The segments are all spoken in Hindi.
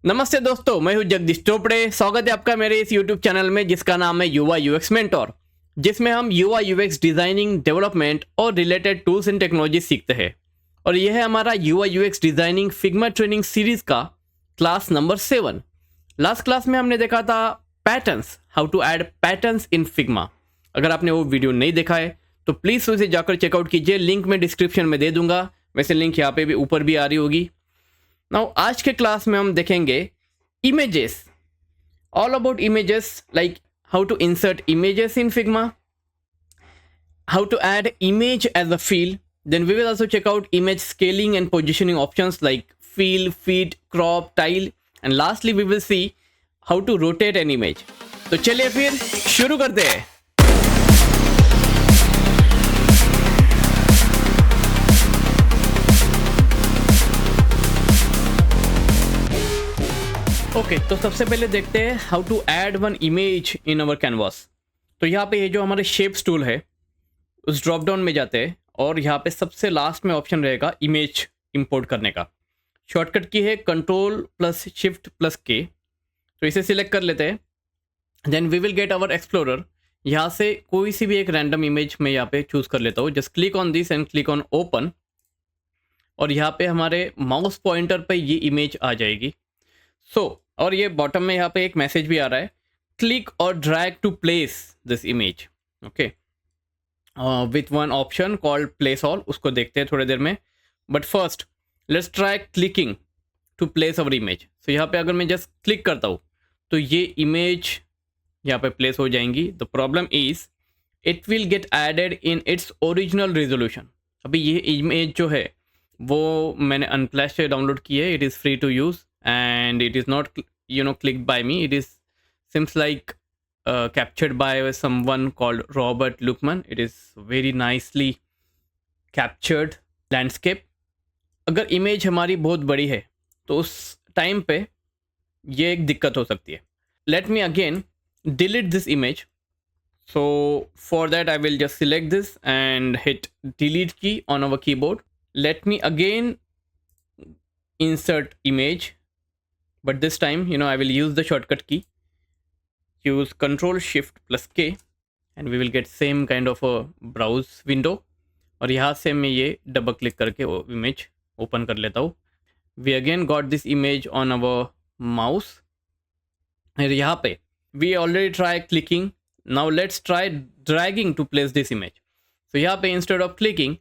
नमस्ते दोस्तों, मैं हूं जगदीश चोपड़े। स्वागत है आपका मेरे इस यूट्यूब चैनल में जिसका नाम है युवा यूएक्स मेंटोर, जिसमें हम युवा यूएक्स डिज़ाइनिंग, डेवलपमेंट और रिलेटेड टूल्स एंड टेक्नोलॉजी सीखते हैं। और यह है हमारा Yuva UX designing Figma training series का क्लास नंबर 7। लास्ट क्लास में हमने देखा था patterns, how to add patterns in Figma. अगर आपने वो वीडियो नहीं देखा है तो प्लीज़ उसे जाकर चेकआउट कीजिए, लिंक मैं डिस्क्रिप्शन में दे दूंगा। वैसे लिंक यहाँ पे भी ऊपर भी आ रही होगी। नाउ आज के क्लास में हम देखेंगे images, all about images, like how to insert images in Figma, how to add image as a field. Then we will also check out image scaling and positioning options like fill, fit, crop, tile, and lastly we will see how to rotate an image. तो चलिए फिर शुरू करते हैं। ओके, तो सबसे पहले देखते हैं how to add one image in our canvas. तो यहाँ पे ये जो हमारे शेप्स टूल है उस ड्रॉप डाउन में जाते हैं और यहाँ पे सबसे लास्ट में ऑप्शन रहेगा इमेज इंपोर्ट करने का। शॉर्टकट की है Ctrl+Shift+K। तो इसे सिलेक्ट कर लेते हैं। Then we will get our explorer. यहाँ से कोई सी भी एक रैंडम इमेज मैं यहाँ पे चूज़ कर लेता हूँ। Just click on this and click on open, और यहाँ पे हमारे माउस पॉइंटर पे ये इमेज आ जाएगी। और ये बॉटम में यहाँ पे एक मैसेज भी आ रहा है, क्लिक और drag to place this image. Okay, with one option called place all, उसको देखते हैं थोड़ी देर में। But first let's try clicking to place our image. So यहाँ पे अगर मैं जस्ट क्लिक करता हूँ तो ये इमेज यहाँ पे प्लेस हो जाएंगी। The problem is it will get added in its original resolution. अभी ये इमेज जो है वो मैंने अनप्लैश से डाउनलोड की है। It is free to use and it is not clicked by me. It is seems like captured by someone called Robert Luckman. It is very nicely captured landscape. अगर इमेज हमारी बहुत बड़ी है तो उस टाइम पे ये एक दिक्कत हो सकती है। Let me again delete this image. So for that I will just select this and hit delete key on our keyboard. Let me again insert image, but this time I will use the shortcut key. Use Ctrl+Shift+K and we will get same kind of a browse window. और यहाँ से मैं ये डबल क्लिक करके वो इमेज ओपन कर लेता हूँ। We again got this image on our mouse. और यहाँ पे we already try clicking. Now let's try dragging to place this image. So यहाँ पे instead of clicking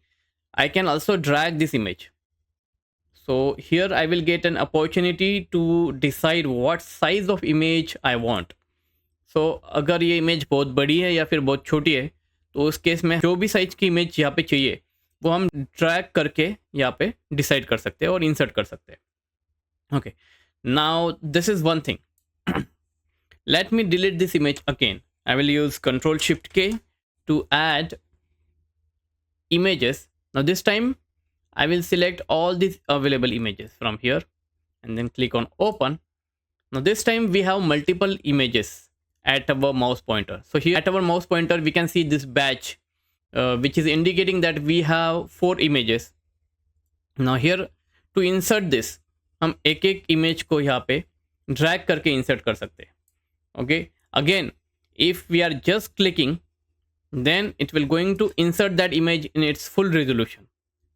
I can also drag this image. So here I will get an opportunity to decide what size of image I want. So अगर ये इमेज बहुत बड़ी है या फिर बहुत छोटी है तो उस केस में जो भी साइज की इमेज यहाँ पे चाहिए वो हम ड्रैग करके यहाँ पे डिसाइड कर सकते हैं और इंसर्ट कर सकते हैं। Okay, now this is one thing. Let me delete this image again. I will use Ctrl+Shift+K to add images. Now this time I will select all these available images from here and then click on open. Now this time we have multiple images at our mouse pointer. So here at our mouse pointer we can see this badge which is indicating that we have 4 images. Now here to insert this हम एक एक इमेज को यहाँ पे ड्रैग करके इंसर्ट कर सकते हैं। Okay, again if we are just clicking then it will going to insert that image in its full resolution.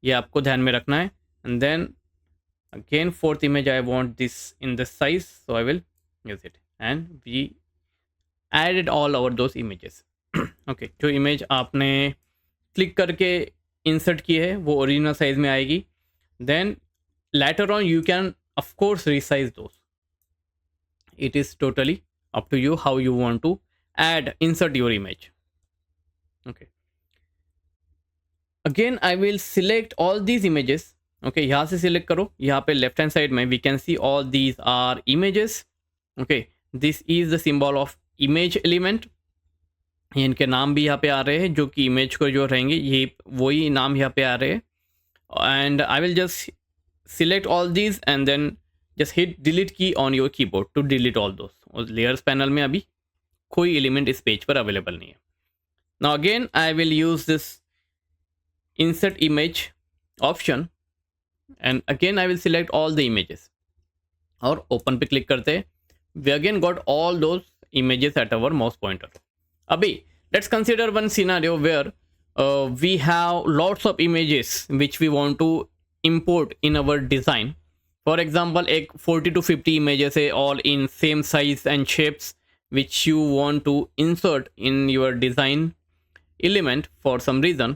ये आपको ध्यान में रखना है। And then again fourth image I want this in this size, so I will use it and we added all over those images. Okay, जो इमेज आपने क्लिक करके इंसर्ट की है वो ओरिजिनल साइज में आएगी। Then later on you can of course resize those. It is totally up to you how you want to add insert your image. Okay, again I will select all these images. Okay, यहाँ से सिलेक्ट करो। यहाँ पे लेफ्ट हैंड साइड में we can see all these are images. Okay, this is the symbol of image element. इनके नाम भी यहाँ पे आ रहे हैं जो कि इमेज को जो रहेंगे ये वही नाम यहाँ पे आ रहे हैं। And I will just select all these and then just hit delete key on your keyboard to delete all those. और लेयर्स पैनल में अभी कोई एलिमेंट इस पेज पर अवेलेबल नहीं है। Now again I will use this insert image option and again I will select all the images. और ओपन पे क्लिक करते we again got all those images at our mouse pointer. अभी let's consider one scenario where we have lots of images which we want to import in our design. For example, एक 40 to 50 images है all in same size and shapes which you want to insert in your design element for some reason.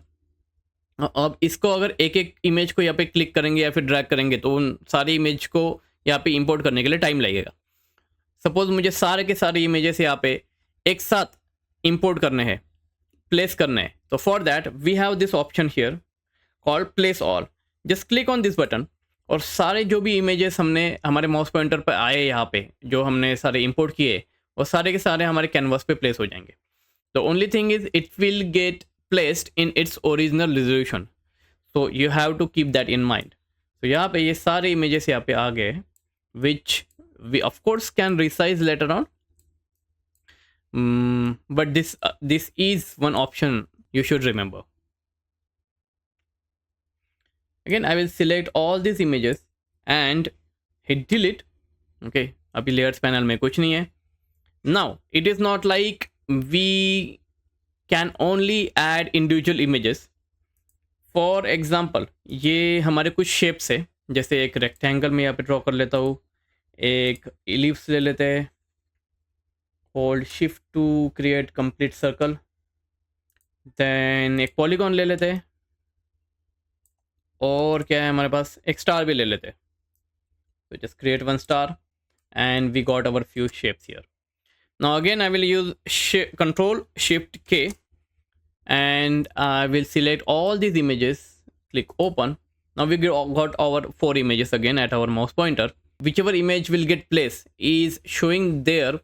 अब इसको अगर एक एक इमेज को यहाँ पे क्लिक करेंगे या फिर ड्रैग करेंगे तो उन सारी इमेज को यहाँ पे इंपोर्ट करने के लिए टाइम लगेगा. सपोज मुझे सारे के सारे इमेजेस यहाँ पे एक साथ इंपोर्ट करने हैं, प्लेस करना है. तो for that we have this option here called place all. Just click on this button और सारे जो भी इमेजेस हमने हमारे माउस पॉइंटर पर आए यहाँ पे जो हमने सारे इंपोर्ट किए वो सारे के सारे हमारे कैनवास पे प्लेस हो जाएंगे. The only thing is it will get placed in its original resolution. So you have to keep that in mind. तो यहाँ पे ये सारे इमेजेस यहाँ पे आ गए which we of course can resize later on. But this is one option you should remember. Again, I will select all these images and hit delete. Okay, अभी layers panel में कुछ नहीं है. Now it is not like we can only add individual images. For example, ये हमारे कुछ shapes है, जैसे एक rectangle में यहाँ पे draw कर लेता हूँ, एक ellipse ले लेते हैं, hold shift to create complete circle, then एक पॉलीगॉन ले लेते हैं और क्या है हमारे पास एक स्टार भी ले लेते हैं. तो just create one star and we got our few shapes here. Now again I will use control shift K and I will select all these images, click open. Now we got our 4 images again at our mouse pointer. Whichever image will get placed is showing there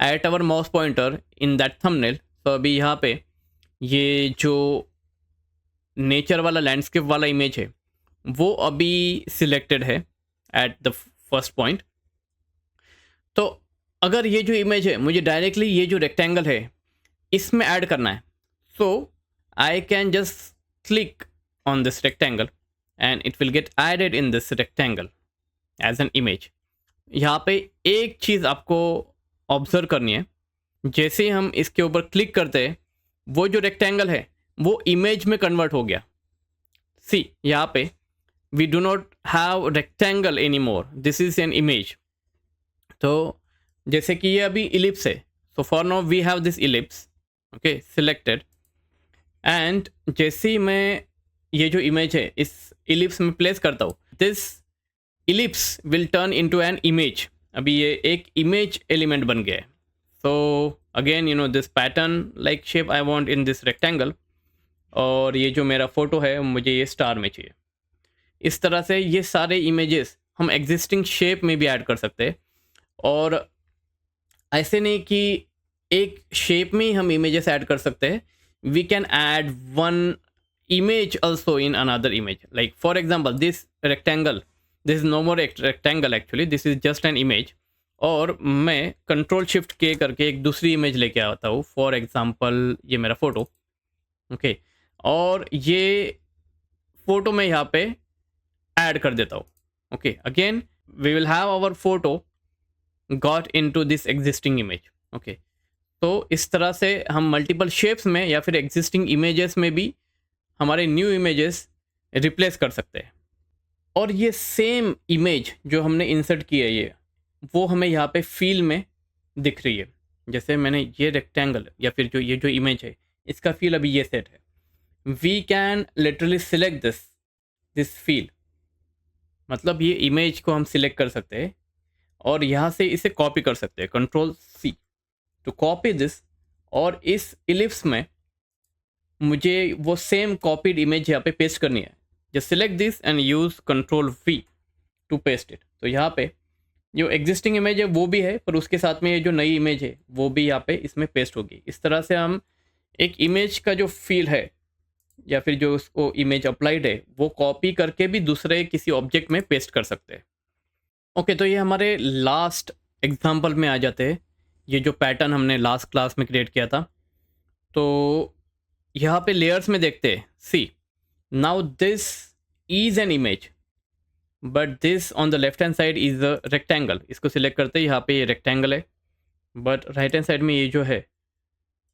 at our mouse pointer in that thumbnail. तो अभी यहाँ पे ये जो नेचर वाला लैंडस्केप वाला इमेज है वो अभी सिलेक्टेड है एट द फर्स्ट पॉइंट. तो अगर ये जो इमेज है मुझे डायरेक्टली ये जो रेक्टेंगल है इसमें ऐड करना है, so I can just click on this rectangle and it will get added in this rectangle as an image. यहाँ पे एक चीज़ आपको ऑब्जर्व करनी है, जैसे ही हम इसके ऊपर क्लिक करते हैं वो जो रेक्टेंगल है वो इमेज में कन्वर्ट हो गया. सी यहाँ पे we do not have rectangle any more, this is an image. तो जैसे कि ये अभी इलिप्स है, so for now we have this ellipse, okay, selected. And जैसे ही मैं ये जो इमेज है इस इलिप्स में प्लेस करता हूँ, this ellipse will turn into an image. अभी ये एक इमेज एलिमेंट बन गया है. So again you know this pattern like shape I want in this rectangle, और ये जो मेरा फ़ोटो है मुझे ये स्टार में चाहिए. इस तरह से ये सारे इमेजेस हम एग्जिस्टिंग शेप में भी ऐड कर सकते हैं. और ऐसे नहीं कि एक शेप में ही हम इमेजेस ऐड कर सकते हैं, we can add one image also in another image. Like for example, this rectangle, this is no more rectangle actually, this is just an image. और मैं कंट्रोल शिफ्ट के करके एक दूसरी इमेज लेके आता हूँ. फॉर एग्जांपल ये मेरा फ़ोटो, ओके, और ये फ़ोटो मैं यहाँ पे ऐड कर देता हूँ. Okay, again we will have our photo got into this existing image. Okay, तो इस तरह से हम मल्टीपल शेप्स में या फिर एग्जिस्टिंग इमेजेस में भी हमारे न्यू इमेजेस रिप्लेस कर सकते हैं. और ये सेम इमेज जो हमने इंसर्ट की है ये वो हमें यहाँ पे फील में दिख रही है. जैसे मैंने ये रेक्टेंगल या फिर जो ये जो इमेज है इसका फील अभी ये सेट है. We can literally select this fill, मतलब ये इमेज को हम सिलेक्ट कर सकते हैं और यहाँ से इसे कॉपी कर सकते हैं. Control C to copy this, और इस इलिप्स में मुझे वो सेम कॉपीड इमेज यहाँ पे पेस्ट करनी है. Just select this and use control V to paste it. तो यहाँ पे जो एग्जिस्टिंग इमेज है वो भी है, पर उसके साथ में ये जो नई इमेज है वो भी यहाँ पे इसमें पेस्ट होगी. इस तरह से हम एक इमेज का जो फील है या फिर जो उसको इमेज अप्लाइड है वो कॉपी करके भी दूसरे किसी ऑब्जेक्ट में पेस्ट कर सकते हैं. ओके, तो ये हमारे लास्ट एग्जाम्पल में आ जाते हैं. ये जो पैटर्न हमने लास्ट क्लास में क्रिएट किया था, तो यहाँ पे लेयर्स में देखते हैं. See now this is an image. But this on the left hand side is a rectangle. इसको सिलेक्ट करते ही यहाँ पे ये रेक्टेंगल है, बट राइट हैंड साइड में ये जो है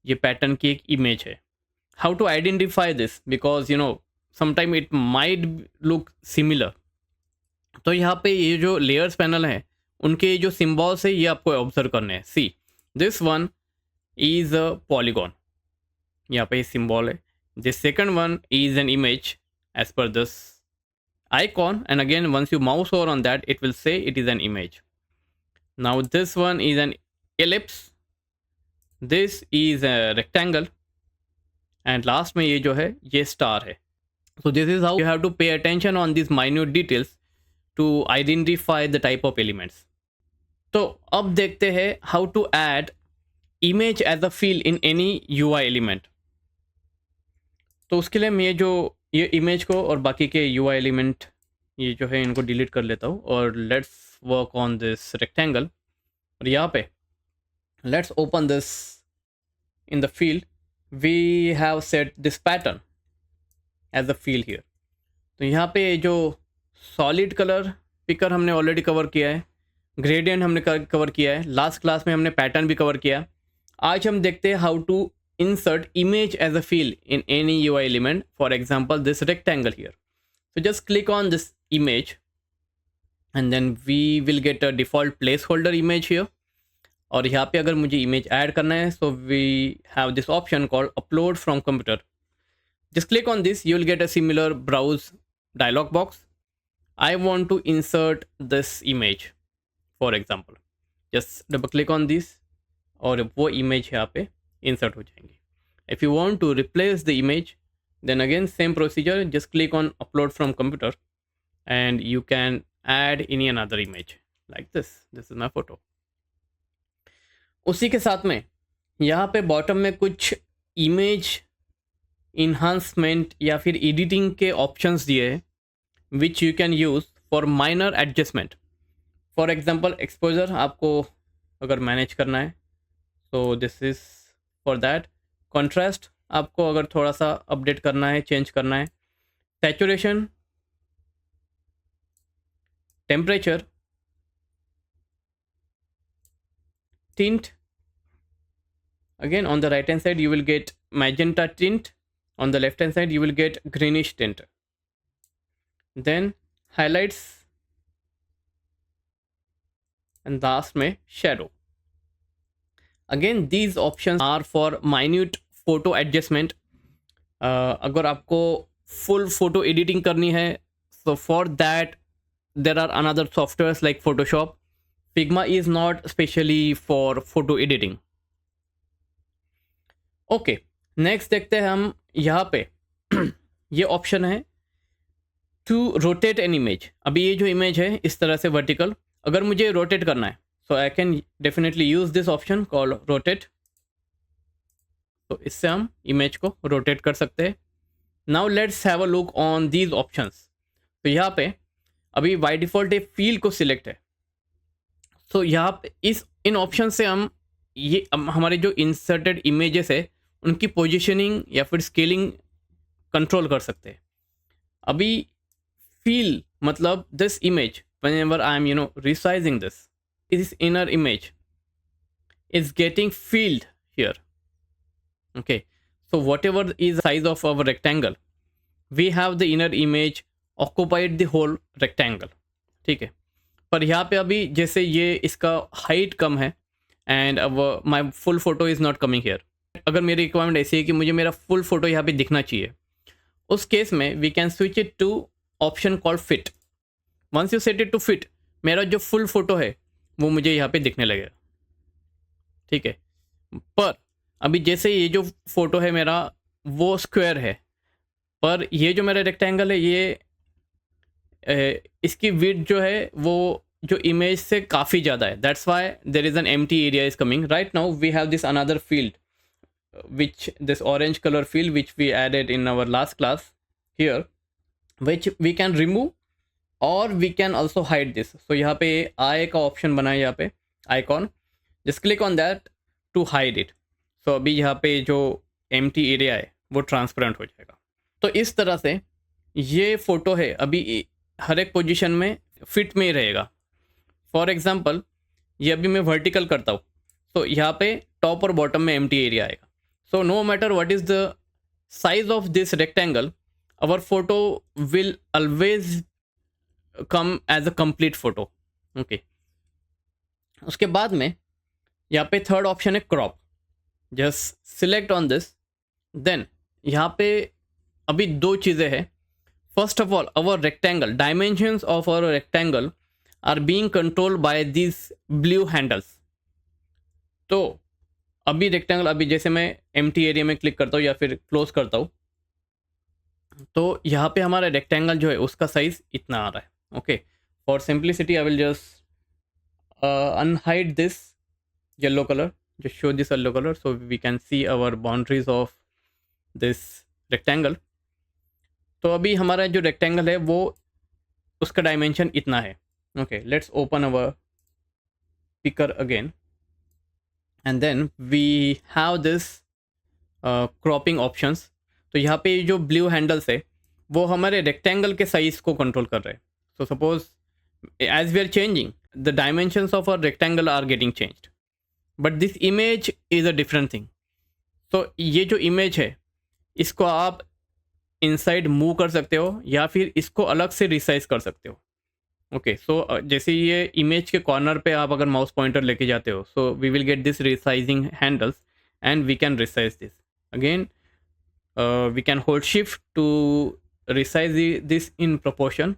ये पैटर्न की एक इमेज है। How to identify this, because you know sometime it might look similar. तो यहाँ पे ये जो लेयर्स पैनल है उनके जो सिम्बॉल्स है ये आपको ऑब्जर्व करने हैं। See this one is a polygon, यहाँ पे सिंबल है। This second one is an image as per this icon, and again once you mouse over on that it will say it is an image. Now this one is an ellipse, this is a rectangle, and last में ये जो है ये star है. So this is how you have to pay attention on these minute details to identify the type of elements. तो अब देखते हैं how to add image as a field in any UI element. तो उसके लिए मैं ये इमेज को और बाकी के UI एलिमेंट ये जो है इनको डिलीट कर लेता हूँ और let's work on this rectangle. और यहाँ पे let's open this in the field, we have set this pattern as a field here. तो यहाँ पे जो सॉलिड कलर पिकर हमने ऑलरेडी कवर किया है, ग्रेडियंट हमने कवर किया है, लास्ट क्लास में हमने पैटर्न भी कवर किया। आज हम देखते हैं how to insert image as a field in any UI element, for example this rectangle here. So just click on this image and then we will get a default placeholder image here. और यहाँ पे अगर मुझे image add करना है, so we have this option called upload from computer. Just click on this, you will get a similar browse dialog box. I want to insert this image for example. Just double click on this और वो image यहाँ पे insert हो जाएंगे। If you want to replace the image, then again same procedure, just click on upload from computer and you can add any another image like this. This is my photo. उसी के साथ में यहाँ पे बॉटम में कुछ इमेज इन्हांसमेंट या फिर एडिटिंग के ऑप्शंस दिए हैं विच you can use for minor adjustment. For example exposure आपको अगर मैनेज करना है तो this is for that. Contrast आपको अगर थोड़ा सा अपडेट करना है, चेंज करना है। Saturation, temperature, tint. Again on the right hand side you will get magenta tint, on the left hand side you will get greenish tint. Then highlights and last में shadow. Again these options are for minute photo adjustment. अगर आपको full photo editing करनी है, so for that there are another softwares like Photoshop. Figma is not specially for photo editing. Okay next देखते हैं हम यहाँ पे ये ऑप्शन है टू रोटेट एन इमेज। अभी ये जो इमेज है इस तरह से वर्टिकल, अगर मुझे रोटेट करना है so I can definitely use this option call rotate. तो इससे हम इमेज को रोटेट कर सकते हैं। Now let's have a look on these options. तो यहाँ पे अभी बाय डिफ़ॉल्ट एक फील्ड को सिलेक्ट है। सो यहाँ पे इन ऑप्शन से हम ये हमारे जो इंसर्टेड इमेजेस है उनकी पोजीशनिंग या फिर स्केलिंग कंट्रोल कर सकते हैं। अभी फील मतलब this image whenever I am resizing this inner image is getting filled here. Okay, so whatever is the size of our rectangle, we have the inner image occupied the whole rectangle. ठीक है, पर यहाँ पे अभी जैसे ये इसका हाइट कम है एंड अब my full photo is not coming here. अगर मेरी रिक्वायरमेंट ऐसी है कि मुझे मेरा फुल फोटो यहाँ पे दिखना चाहिए, उस केस में we can switch it to option called fit. Once you set it to fit, मेरा जो फुल फोटो है वो मुझे यहाँ पे दिखने लगेगा। ठीक है, पर अभी जैसे ये जो फोटो है मेरा वो स्क्वायर है, पर ये जो मेरा रेक्टेंगल है ये इसकी विड्थ जो है वो जो इमेज से काफ़ी ज़्यादा है। That's why there is an empty area is coming. Right now we have this another field which this orange color field which we added in our last class here, which we can remove or we can also hide this. So यहाँ पे आई का ऑप्शन बना है, यहाँ पे icon, just click on that to hide it. So अभी यहाँ पे जो empty area है वो ट्रांसपेरेंट हो जाएगा। तो इस तरह से ये फ़ोटो है अभी हर एक पोजीशन में फिट में ही रहेगा। फॉर एग्जांपल ये अभी मैं वर्टिकल करता हूँ तो यहाँ पे टॉप और बॉटम में एम्प्टी एरिया आएगा। So no matter what is the size of this rectangle, our photo will always come as a complete photo. Okay, उसके बाद में यहाँ पे थर्ड ऑप्शन है crop. Just select on this, then यहाँ पे अभी दो चीज़ें हैं। First of all, our rectangle, dimensions of our rectangle are being controlled by these blue handles। तो अभी रेक्टेंगल, अभी जैसे मैं एम्प्टी एरिया में क्लिक करता हूँ या फिर क्लोज करता हूँ तो यहाँ पे हमारा रेक्टेंगल जो है उसका साइज इतना आ रहा है। Okay, for simplicity I will just unhide this yellow colour, just show this yellow color so we can see our boundaries of this rectangle। तो अभी हमारा जो रेक्टेंगल है वो उसका डायमेंशन इतना है। Okay, let's open our picker again and then we have this cropping options. तो यहाँ पे जो ब्लू हैंडल्स है वो हमारे रेक्टेंगल के साइज को कंट्रोल कर रहे हैं। So suppose as we are changing the dimensions of our rectangle are getting changed, but this image is a different thing. तो ये जो इमेज है इसको आप इनसाइड मूव कर सकते हो या फिर इसको अलग से रिसाइज कर सकते हो। ओके, सो जैसे ये इमेज के कॉर्नर पे आप अगर माउस पॉइंटर लेके जाते हो so we will get this resizing handles and we can resize this again. We can hold shift to resize this in proportion,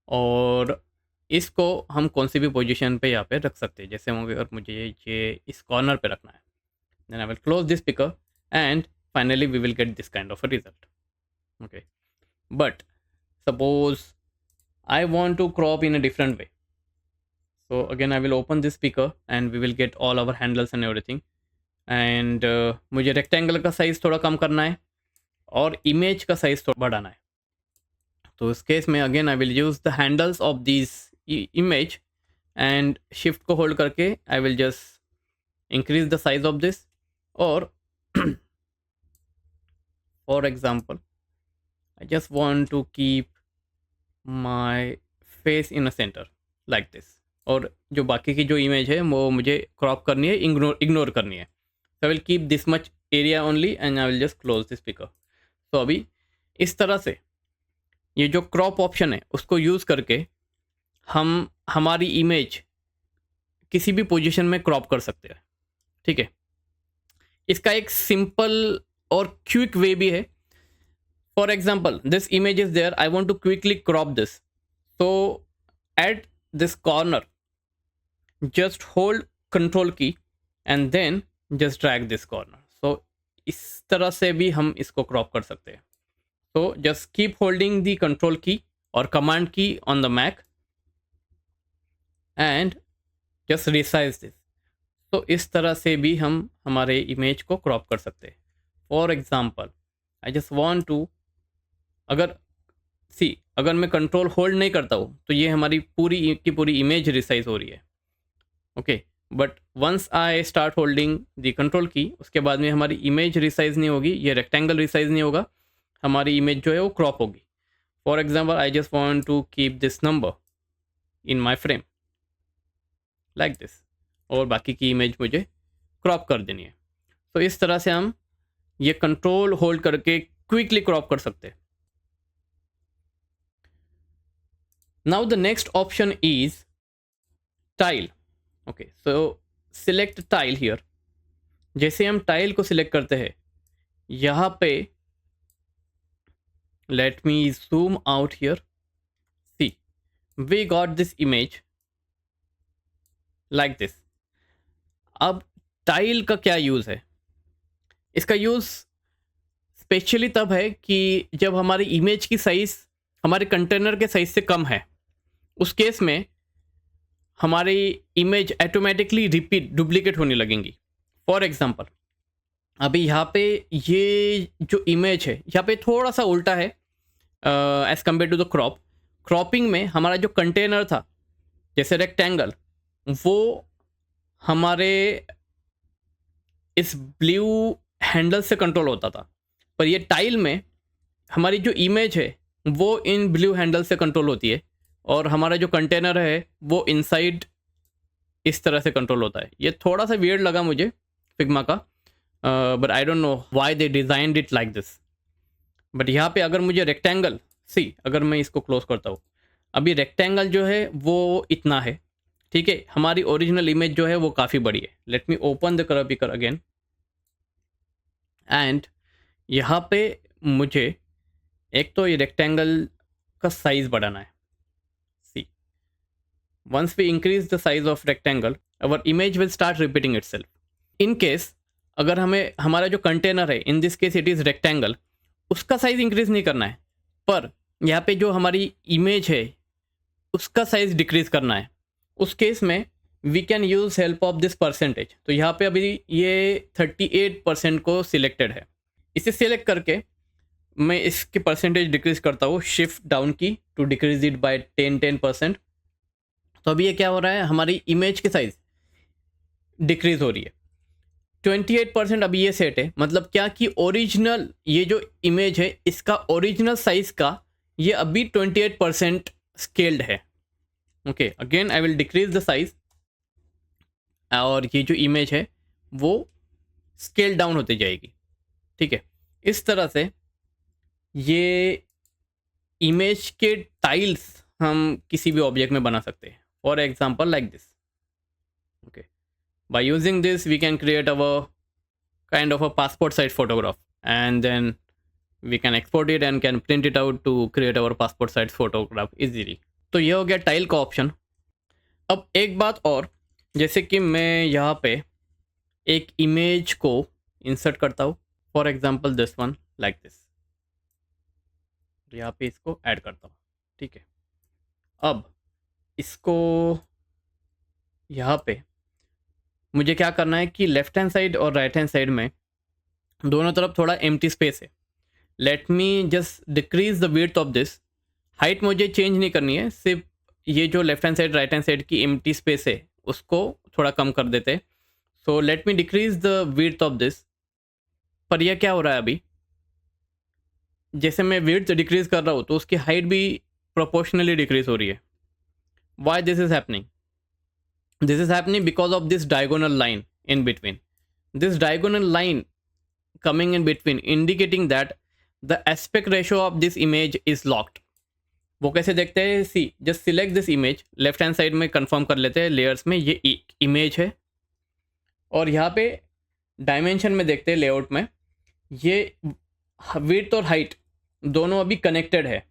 और इसको हम कौन सी भी पोजीशन पे यहाँ पे रख सकते हैं। जैसे अगर मुझे ये इस कॉर्नर पे रखना है, then I will close this picker and finally we will get this kind of a result। Okay, but suppose I want to crop in a different way, so again I will open this speaker and we will get all our handles and everything। and मुझे rectangle का size थोड़ा कम करना है और image का size थोड़ा बढ़ाना है। तो इस केस में again I will use the handles of these image and shift को hold करके I will just increase the size of this, और for example I just want to keep my face in a center like this, और जो बाकी की जो इमेज है वो मुझे क्रॉप करनी है, इग्नोर करनी है। so I will keep this much area only and I will just close this speaker। तो अभी इस तरह से ये जो क्रॉप ऑप्शन है उसको यूज़ करके हम हमारी इमेज किसी भी पोजीशन में क्रॉप कर सकते हैं। ठीक है, इसका एक सिंपल और क्विक वे भी है। For example this image is there, I want to quickly crop this, so at this corner just hold control key and then just drag this corner। so इस तरह से भी हम इसको क्रॉप कर सकते हैं। so just keep holding the control key or command key on the Mac and just resize this। तो इस तरह से भी हम हमारे इमेज को क्रॉप कर सकते हैं। For example I just want to, अगर मैं कंट्रोल होल्ड नहीं करता हूँ तो ये हमारी पूरी की पूरी इमेज रिसाइज हो रही है। Okay, but once I start holding the control key, उसके बाद में हमारी इमेज रिसाइज नहीं होगी, ये रेक्टेंगल रिसाइज नहीं होगा, हमारी इमेज जो है वो क्रॉप होगी। For example I just want to keep this number in my frame like this, और बाकी की इमेज मुझे क्रॉप कर देनी है। तो इस तरह से हम ये कंट्रोल होल्ड करके क्विकली क्रॉप कर सकते हैं। Now the next option is tile. Okay, so select tile here. जैसे हम टाइल को सिलेक्ट करते हैं यहाँ पे, let me zoom out here, see we got this image like this. अब टाइल का क्या यूज़ है? इसका यूज़ स्पेशली तब है कि जब हमारी इमेज की साइज़ हमारे कंटेनर के साइज़ से कम है, उस केस में हमारी इमेज ऑटोमेटिकली डुप्लीकेट होने लगेंगी। फॉर एग्जांपल अभी यहाँ पे ये जो इमेज है यहाँ पे थोड़ा सा उल्टा है as compare to the cropping में हमारा जो कंटेनर था जैसे रेक्टेंगल, वो हमारे इस ब्लू हैंडल से कंट्रोल होता था, पर ये टाइल में हमारी जो इमेज है वो इन ब्लू हैंडल से कंट्रोल होती है, और हमारा जो कंटेनर है वो इनसाइड इस तरह से कंट्रोल होता है। ये थोड़ा सा वियर्ड लगा मुझे फिग्मा का, but I don't know why they designed it like this. But यहाँ पे अगर मुझे रेक्टेंगल अगर मैं इसको क्लोज करता हूँ, अभी रेक्टेंगल जो है वो इतना है, ठीक है। हमारी ओरिजिनल इमेज जो है वो काफ़ी बड़ी है। Let me open the colour picker again, and यहाँ पे मुझे एक तो ये रेक्टेंगल का साइज़ बढ़ाना है। सी, once we increase the size of rectangle, our image will start repeating itself. In case अगर हमें हमारा जो कंटेनर है, in this case it is rectangle, उसका साइज इंक्रीज नहीं करना है, पर यहाँ पे जो हमारी इमेज है उसका साइज डिक्रीज करना है, उस केस में we can use help of this percentage. तो यहाँ पे अभी ये 38% को सिलेक्टेड है। इसे सिलेक्ट करके मैं इसकी परसेंटेज डिक्रीज करता हूँ, शिफ्ट डाउन की टू डिक्रीज इट बाय 10%। तो अभी ये क्या हो रहा है, हमारी इमेज की साइज डिक्रीज हो रही है। 28% अभी ये सेट है, मतलब क्या कि ओरिजिनल ये जो इमेज है इसका ओरिजिनल साइज का ये अभी 28% स्केल्ड है। Okay, again I will decrease the size, और ये जो इमेज है वो स्केल डाउन होती जाएगी, ठीक है। इस तरह से ये इमेज के टाइल्स हम किसी भी ऑब्जेक्ट में बना सकते हैं, for example like this. Okay, by using this we can create our kind of a passport size photograph, and then we can export it and can print it out to create our passport size photograph easily। तो ये हो गया टाइल का ऑप्शन। अब एक बात और, जैसे कि मैं यहाँ पे एक इमेज को इंसर्ट करता हूँ, for example this one like this, यहाँ पे इसको ऐड करता हूँ, ठीक है। अब इसको यहाँ पे मुझे क्या करना है कि लेफ्ट हैंड साइड और राइट हैंड साइड में दोनों तरफ थोड़ा एम्प्टी स्पेस है। Let me just decrease the width of this. Height मुझे चेंज नहीं करनी है, सिर्फ ये जो left hand side right hand side की एम्प्टी स्पेस है उसको थोड़ा कम कर देते हैं। So let me decrease the width of this. पर यह क्या हो रहा है, अभी जैसे मैं विड्थ डिक्रीज कर रहा हूँ तो उसकी हाइट भी प्रोपोर्शनली डिक्रीज हो रही है। Why this is happening? This is happening because of this diagonal line in between. This diagonal line coming in between indicating that the aspect ratio of this image is locked. वो कैसे देखते हैं? See, just select this image, left hand side में कंफर्म कर लेते हैं लेयर्स में ये इमेज है, और यहाँ पे डायमेंशन में देखते हैं लेआउट में, ये विड्थ और हाइट दोनों अभी कनेक्टेड है,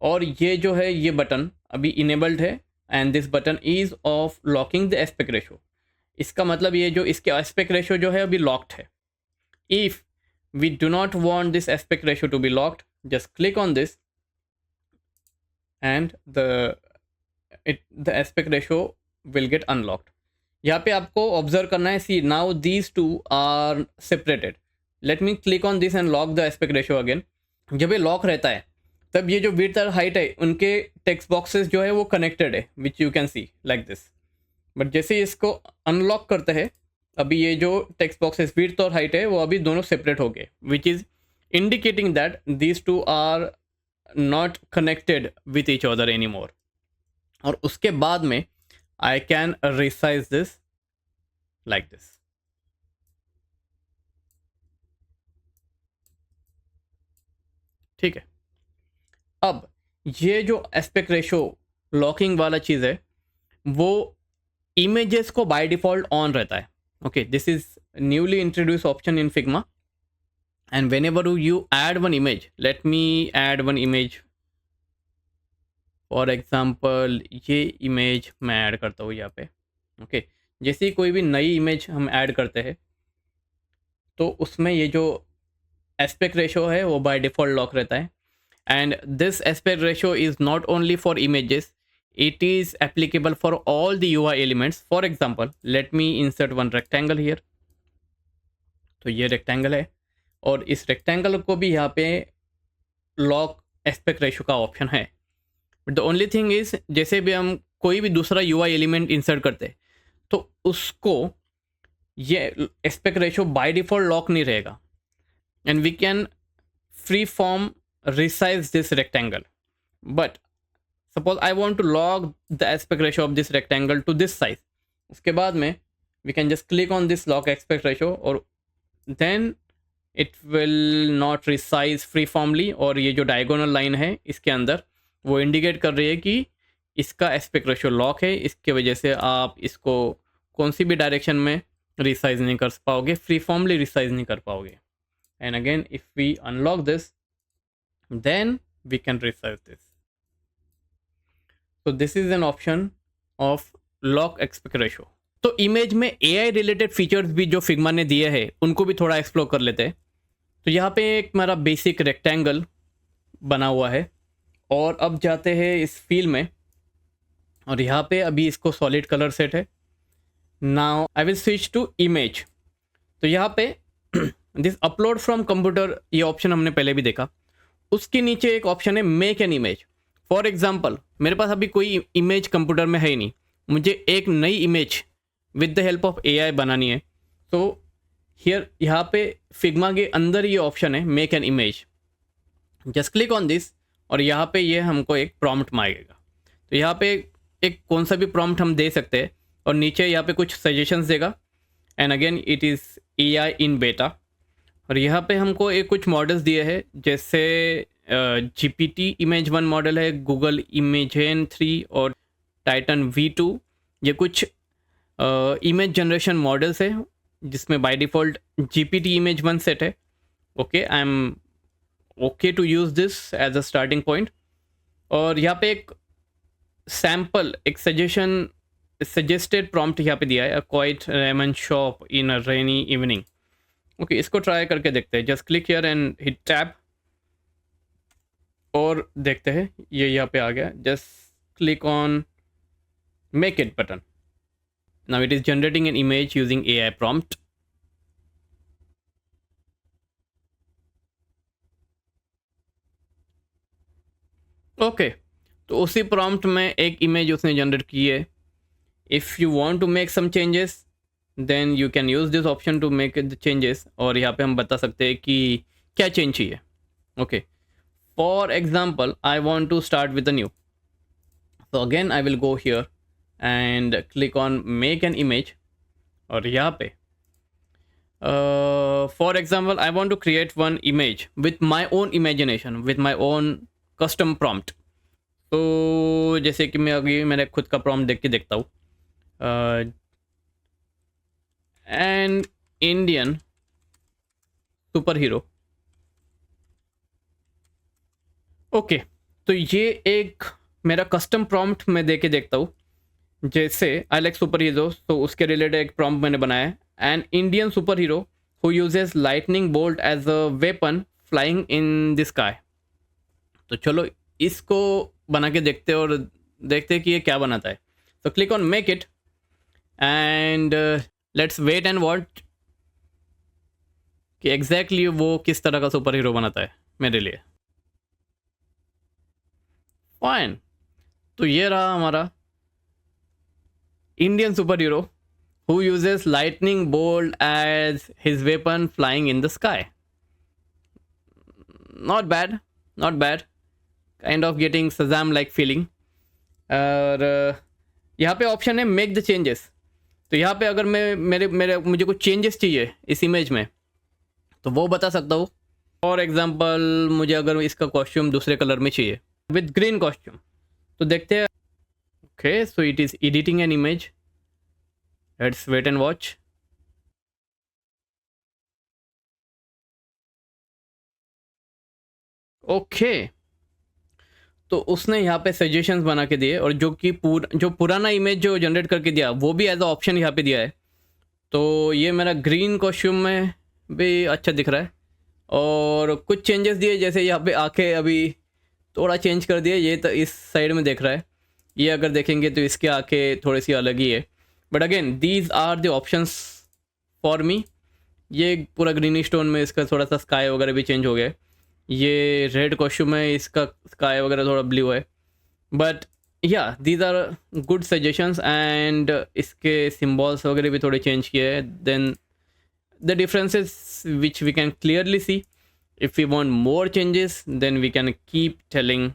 और ये जो है ये बटन अभी इनेबल्ड है, and this button is of locking the aspect ratio. इसका मतलब ये जो इसके एस्पेक्ट रेशो जो है अभी लॉक्ड है। If we do not want this aspect ratio to be locked, just click on this and the aspect ratio will get unlocked. यहाँ पे आपको ऑब्जर्व करना है, see now these two are separated. Let me click on this and lock the aspect ratio again. जब ये लॉक रहता है तब ये जो विड्थ और हाइट है उनके टेक्स्ट बॉक्सेस जो है वो कनेक्टेड है, which you can see like this. But जैसे इसको अनलॉक करते हैं, अभी ये जो टेक्स्ट बॉक्सेस विड्थ और हाइट है वो अभी दोनों सेपरेट हो गए, which is indicating that these two are not connected with each other any more. और उसके बाद में I can resize this like this. ठीक है, अब ये जो एस्पेक्ट रेशो लॉकिंग वाला चीज़ है वो इमेजेस को बाय डिफ़ॉल्ट ऑन रहता है। Okay, this is newly introduce option in Figma, and when ever you add one image, let me add one image, for example ये इमेज मैं ऐड करता हूँ यहाँ पे। ओके, जैसे ही कोई भी नई इमेज हम ऐड करते हैं तो उसमें ये जो एस्पेक्ट रेशो है वो बाय डिफ़ॉल्ट लॉक रहता है। And this aspect ratio is not only for images, it is applicable for all the UI elements. For example, let me insert one rectangle here. तो ये रेक्टेंगल है, और इस रेक्टेंगल को भी यहाँ पे लॉक एस्पेक्ट रेशो का ऑप्शन है। But the only thing is, जैसे भी हम कोई भी दूसरा UI एलिमेंट इंसर्ट करते हैं तो उसको ये aspect ratio by default lock नहीं रहेगा, and we can free form resize this rectangle, but suppose I want to log the aspect ratio of this rectangle to this size. उसके बाद में we can just click on this log aspect ratio और then it will not resize freeformly, और ये जो diagonal line है इसके अंदर वो indicate कर रही है कि इसका aspect ratio लॉक है, इसके वजह से आप इसको कौन सी भी डायरेक्शन में रिसाइज नहीं कर पाओगे, freeformly रिसाइज नहीं कर पाओगे. And again, if we unlock this, then we can resize this. So this is an option of lock aspect ratio. तो इमेज में AI रिलेटेड फीचर्स भी जो फिग्मा ने दिए हैं उनको भी थोड़ा एक्सप्लोर कर लेते हैं. तो यहाँ पे एक मेरा बेसिक रेक्टेंगल बना हुआ है और अब जाते हैं इस फील में और यहाँ पे अभी इसको सॉलिड कलर सेट है. Now I will switch to image. तो यहाँ पे दिस अपलोड फ्रॉम कंप्यूटर, ये ऑप्शन हमने पहले भी देखा. उसके नीचे एक ऑप्शन है make an image. For example मेरे पास अभी कोई इमेज कंप्यूटर में है ही नहीं, मुझे एक नई image with the help of AI बनानी है. तो हियर यहाँ पे फिग्मा के अंदर ये ऑप्शन है make an image. Just click on this और यहाँ पे ये हमको एक प्रॉम्प्ट मांगेगा. तो यहाँ पे एक कौन सा भी प्रॉम्प्ट हम दे सकते हैं और नीचे यहाँ पे कुछ सजेशंस देगा. And again it is AI इन बेटा. और यहाँ पे हमको एक कुछ मॉडल्स दिए हैं, जैसे GPT इमेज 1 मॉडल है, गूगल इमेजन 3 और टाइटन V2. ये कुछ इमेज जनरेशन मॉडल्स है जिसमें by default GPT image 1 set है. Okay, I am okay to use this as a starting point. और यहाँ पे एक सैम्पल, एक सजेस्टेड प्रॉम्प्ट यहाँ पे दिया है, a quiet ramen shop in a rainy evening. Okay, इसको ट्राई करके देखते हैं. Just click here and hit tap और देखते हैं. ये यहाँ पे आ गया. Just click on make it button. Now it is generating an image using AI prompt. Okay, तो उसी प्रॉम्प्ट में एक इमेज उसने जनरेट की है. If you want to make some changes then you can use this option to make the changes. और यहाँ पे हम बता सकते हैं कि क्या चेंज चाहिए. Okay, for example I want to start with a new. तो again I will go here and click on make an image. और यहाँ पे for example I want to create one image with my own imagination, with my own custom prompt. तो जैसे कि मैं अभी मैंने खुद का प्रॉम्प्ट देख के देखता हूँ. N Indian super hero. Okay, तो ये एक मेरा कस्टम प्रॉम्प्ट मैं दे के देखता हूँ. जैसे आई लाइक सुपर हीरो, तो उसके रिलेटेड एक प्रॉम्प्ट मैंने बनाया है. An Indian super hero who uses lightning bolt as a weapon flying in the sky. तो चलो इसको बना के देखते हैं और देखते हैं कि ये क्या बनाता है. तो click on make it and let's wait and watch कि एग्जैक्टली वो किस तरह का सुपर हीरो बनाता है मेरे लिए. फाइन, तो ये रहा हमारा Indian super hero who uses lightning bolt as his weapon flying in the sky. Not bad, not bad. Kind of getting सजाम लाइक फीलिंग. और यहाँ पे ऑप्शन है मेक द चेंजेस. तो यहाँ पे अगर मैं मुझे कुछ चेंजेस चाहिए इस इमेज में तो वो बता सकता हूँ. फॉर एग्जांपल मुझे अगर इसका कॉस्ट्यूम दूसरे कलर में चाहिए विद ग्रीन कॉस्ट्यूम, तो देखते हैं. Okay, so it is editing an image. Let's wait and watch. Okay, तो उसने यहाँ पे सजेशंस बना के दिए और जो पुराना इमेज जो जनरेट करके दिया वो भी एज अ ऑप्शन यहाँ पे दिया है. तो ये मेरा ग्रीन कॉस्ट्यूम में भी अच्छा दिख रहा है. और कुछ चेंजेस दिए, जैसे यहाँ पे आंखें अभी थोड़ा चेंज कर दिए. ये तो इस साइड में देख रहा है, ये अगर देखेंगे तो इसकी आंखें थोड़ी सी अलग ही है. But again these are the options for me. ये पूरा ग्रीनी स्टोन में इसका थोड़ा सा स्काई वगैरह भी चेंज हो गया है. ये रेड कॉस्ट्यूम है, इसका स्काई वगैरह थोड़ा ब्लू है. बट या these are good suggestions. And इसके सिम्बॉल्स वगैरह भी थोड़े चेंज किए हैं. Then the differences which we can clearly see If we want more changes, then we can keep telling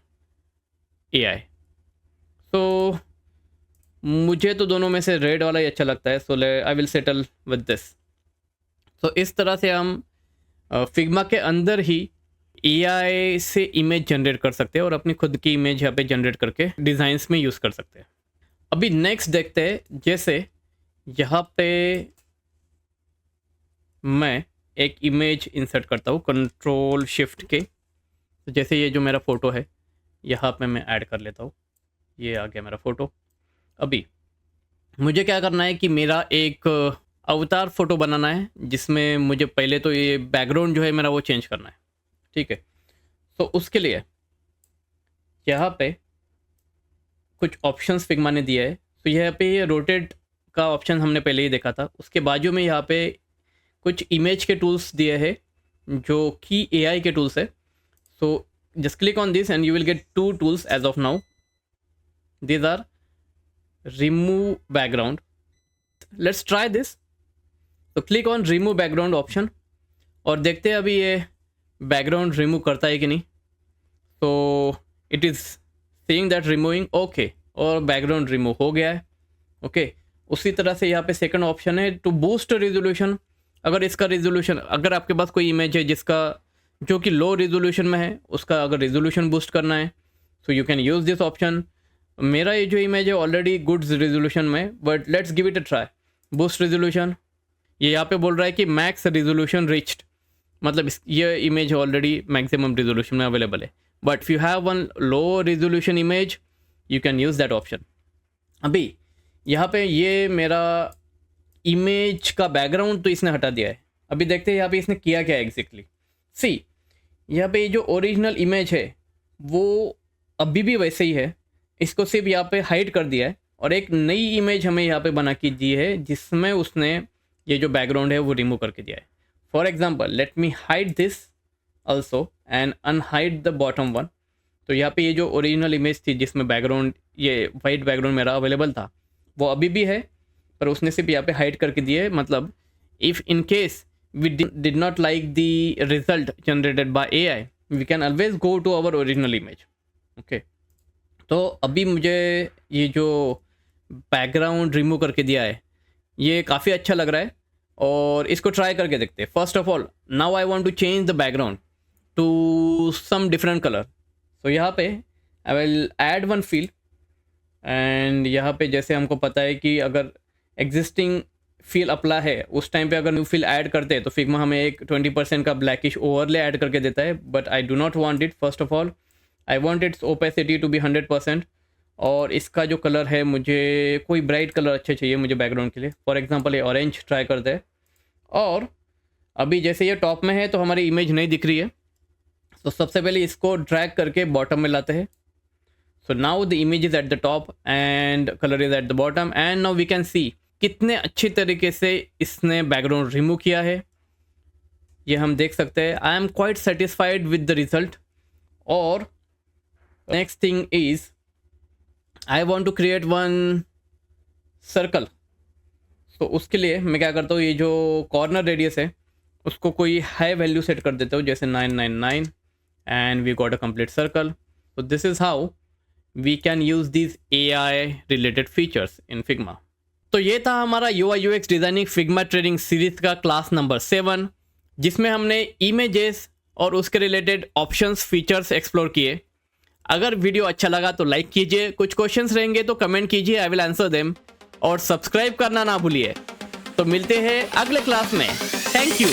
AI. So मुझे तो दोनों में से रेड वाला ही अच्छा लगता है, so I will settle with this. तो इस तरह से हम फिग्मा के अंदर ही AI से इमेज जनरेट कर सकते हैं और अपनी खुद की इमेज यहाँ पे जनरेट करके डिज़ाइंस में यूज़ कर सकते हैं. अभी नेक्स्ट देखते हैं. जैसे यहाँ पे मैं एक इमेज इंसर्ट करता हूँ कंट्रोल शिफ्ट के. तो जैसे ये जो मेरा फ़ोटो है यहाँ पे मैं ऐड कर लेता हूँ. ये आ गया मेरा फ़ोटो. अभी मुझे क्या करना है कि मेरा एक अवतार फ़ोटो बनाना है जिसमें मुझे पहले तो ये बैकग्राउंड जो है मेरा वो चेंज करना है. ठीक है. तो उसके लिए यहाँ पे कुछ ऑप्शंस फिग्मा ने दिया है. तो यहाँ पे ये रोटेट का ऑप्शन हमने पहले ही देखा था. उसके बाजू में यहाँ पे कुछ इमेज के टूल्स दिए हैं जो कि AI के टूल्स है. So just click on this and you will get 2 tools as of now. These are remove background. Let's try this. तो click on remove background option और देखते हैं अभी ये बैकग्राउंड रिमूव करता है कि नहीं. तो it is saying that removing. Okay, और बैकग्राउंड रिमूव हो गया है. ओके. उसी तरह से यहाँ पे सेकंड ऑप्शन है टू बूस्ट रेजोल्यूशन. अगर इसका रेजोल्यूशन, अगर आपके पास कोई इमेज है जिसका जो कि लो रेजोल्यूशन में है, उसका अगर रेजोल्यूशन बूस्ट करना है so you can use this option. मेरा ये जो इमेज है ऑलरेडी गुड रेजोल्यूशन में, but let's give it a try. Boost resolution. ये यहाँ पे बोल रहा है कि मैक्स रेजोल्यूशन रिच्ड, मतलब ये इमेज ऑलरेडी मैक्सिमम रेजोल्यूशन में अवेलेबल है. But if you have one low resolution image you can use that option. अभी यहाँ पे ये मेरा इमेज का बैकग्राउंड तो इसने हटा दिया है. अभी देखते हैं यहाँ पे इसने किया क्या एग्जैक्टली. सी, यहाँ पे ये जो ओरिजिनल इमेज है वो अभी भी वैसे ही है. इसको सिर्फ यहाँ पे हाइड कर दिया है और एक नई इमेज हमें यहाँ पे बना के दी है जिसमें उसने ये जो बैकग्राउंड है वो रिमूव करके दिया है. For example let me hide this also and unhide the bottom one. तो यहाँ पे ये जो ओरिजिनल इमेज थी जिसमें बैकग्राउंड, ये वाइट बैकग्राउंड मेरा अवेलेबल था, वो अभी भी है पर उसने सिर्फ यहाँ पे हाइड करके दिए. मतलब if in case we did not like the result generated by AI we can always go to our original image. Okay. तो अभी मुझे ये जो बैकग्राउंड रिमूव करके दिया है ये काफ़ी अच्छा लग रहा है और इसको ट्राई करके देखते हैं. First of all now I want to change the background to some different colour. So यहाँ पे I will add one fill and यहाँ पे जैसे हमको पता है कि अगर एग्जिस्टिंग फील अप्लाई है उस टाइम पे अगर न्यू फील ऐड करते हैं तो फिग्मा हमें एक 20% का ब्लैकिश ओवरले ऐड करके देता है. But I do not want it. First of all I want its opacity to be 100% और इसका जो कलर है मुझे कोई ब्राइट कलर अच्छे चाहिए मुझे बैकग्राउंड के लिए. फॉर एग्जांपल ये ऑरेंज ट्राई करते हैं. और अभी जैसे ये टॉप में है तो हमारी इमेज नहीं दिख रही है. तो सबसे पहले इसको ड्रैग करके बॉटम में लाते हैं. So now the image is at the top and colour is at the bottom and now we can see कितने अच्छी तरीके से इसने बैकग्राउंड रिमूव किया है ये हम देख सकते हैं. I am quite satisfied with the result. और next thing is I want to create one circle. तो उसके लिए मैं क्या करता हूँ, ये जो कॉर्नर रेडियस है उसको कोई हाई वैल्यू सेट कर देता हूँ जैसे 999 and we got a complete circle. तो this is how we can use this AI related features in Figma. तो ये था हमारा UI UX designing Figma training series का क्लास नंबर 7 जिसमें हमने इमेजेस और उसके रिलेटेड ऑप्शंस फीचर्स एक्सप्लोर किए. अगर वीडियो अच्छा लगा तो लाइक कीजिए, कुछ क्वेश्चंस रहेंगे तो कमेंट कीजिए, आई विल आंसर देम. और सब्सक्राइब करना ना भूलिए. तो मिलते हैं अगले क्लास में. Thank you.